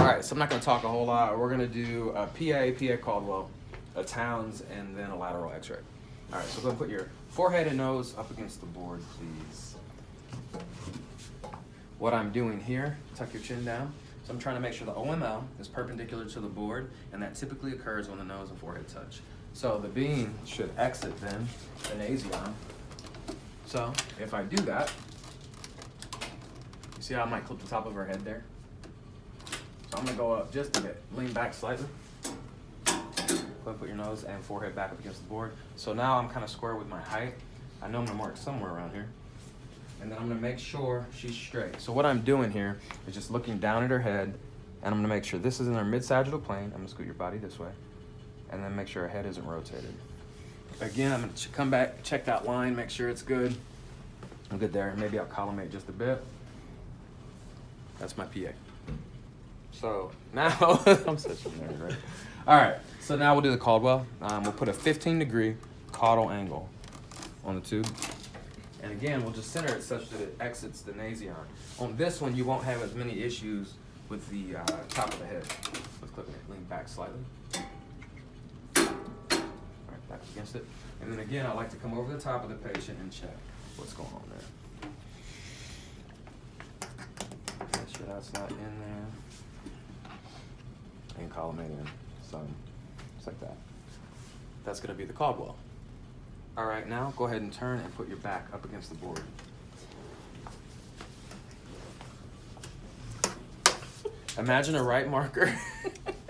right, so I'm not gonna talk a whole lot. We're gonna do a PA Caldwell, a Towns, and then a lateral X-ray. All right, so go ahead and put your forehead and nose up against the board, please. What I'm doing here, tuck your chin down. So I'm trying to make sure the OML is perpendicular to the board, and that typically occurs when the nose and forehead touch. So the bean should exit then the nasion. So if I do that, you see how I might clip the top of her head there? So I'm gonna go up just a bit, lean back slightly. Go ahead and put your nose and forehead back up against the board. So now I'm kind of square with my height. I know I'm gonna mark somewhere around here. And then I'm gonna make sure she's straight. So what I'm doing here is just looking down at her head, and I'm gonna make sure this is in her mid-sagittal plane. I'm gonna scoot your body this way, and then make sure her head isn't rotated. Again, I'm gonna come back, check that line, make sure it's good. I'm good there. Maybe I'll collimate just a bit. That's my PA. So now, I'm such a nerd, right? All right, so now we'll do the Caldwell. We'll put a 15-degree caudal angle on the tube. And again, we'll just center it such that it exits the nasion. On this one, you won't have as many issues with the top of the head. Let's clip it, lean back slightly. All right, back against it. And then again, I like to come over the top of the patient and check what's going on there. Make sure that's not in there. And collimate in some, just like that. That's gonna be the Caldwell. All right, now go ahead and turn and put your back up against the board. Imagine a right marker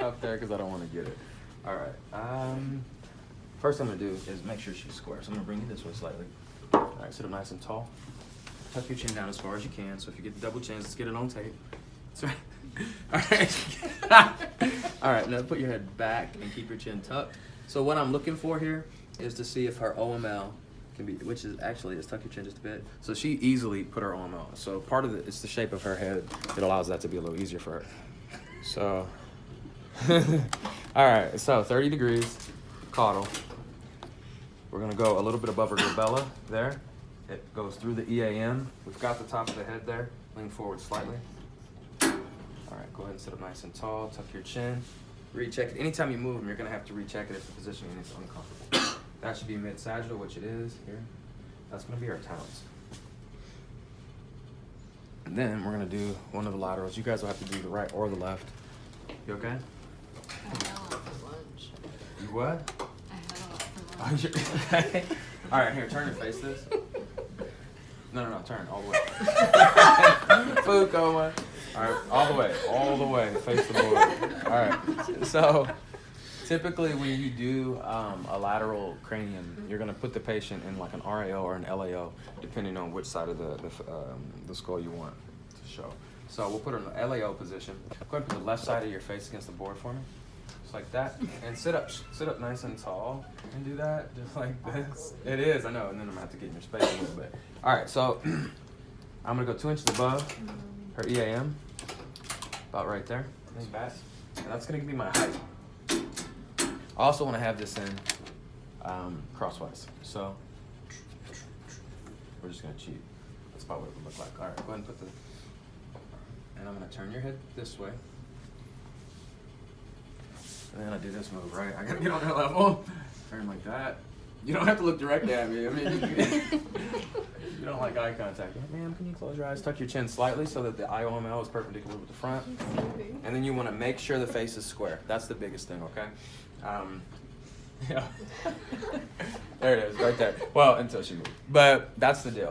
up there because I don't want to get it. All right, first I'm gonna do is make sure she's square. So I'm gonna bring you this way slightly. All right, sit up nice and tall. Tuck your chin down as far as you can. So if you get the double chins, let's get it on tape. That's right. All right. All right, now put your head back and keep your chin tucked. So what I'm looking for here is to see if her OML can be, which is actually, just tuck your chin just a bit. So she easily put her OML. So part of it is the shape of her head. It allows that to be a little easier for her. So, all right, so 30 degrees, caudal. We're gonna go a little bit above her glabella there. It goes through the EAM. We've got the top of the head there. Lean forward slightly. All right, go ahead and sit up nice and tall, tuck your chin. Recheck it. Anytime you move them, you're gonna have to recheck it if the positioning is uncomfortable. That should be mid-sagittal, which it is here. That's gonna be our Towns. And then we're gonna do one of the laterals. You guys will have to do the right or the left. You okay? I had a lot for lunch. You what? I had a lot for Oh, lunch. you're okay. All right, here, turn and face this. No, turn all the way. Food coma. All right, all the way, face the board. All right, so typically when you do a lateral cranium, you're gonna put the patient in like an RAO or an LAO, depending on which side of the skull you want to show. So we'll put her in the LAO position. Go ahead and put the left side of your face against the board for me, just like that, and sit up nice and tall, and do that just like this. It is, I know, and then I'm gonna have to get in your space a little bit. All right, so I'm gonna go 2 inches above her EAM, about right there. Lean back, and that's gonna be my height. I also want to have this in crosswise, so we're just gonna cheat. That's about what it would look like. All right, go ahead and put the, and I'm gonna turn your head this way. And then I do this move, right? I gotta get on that level. Turn like that. You don't have to look directly at me. I mean, you don't like eye contact. Ma'am, can you close your eyes? Tuck your chin slightly so that the IOML is perpendicular with the front. And then you want to make sure the face is square. That's the biggest thing, okay? Yeah. There it is, right there. Well, until she moves. But that's the deal.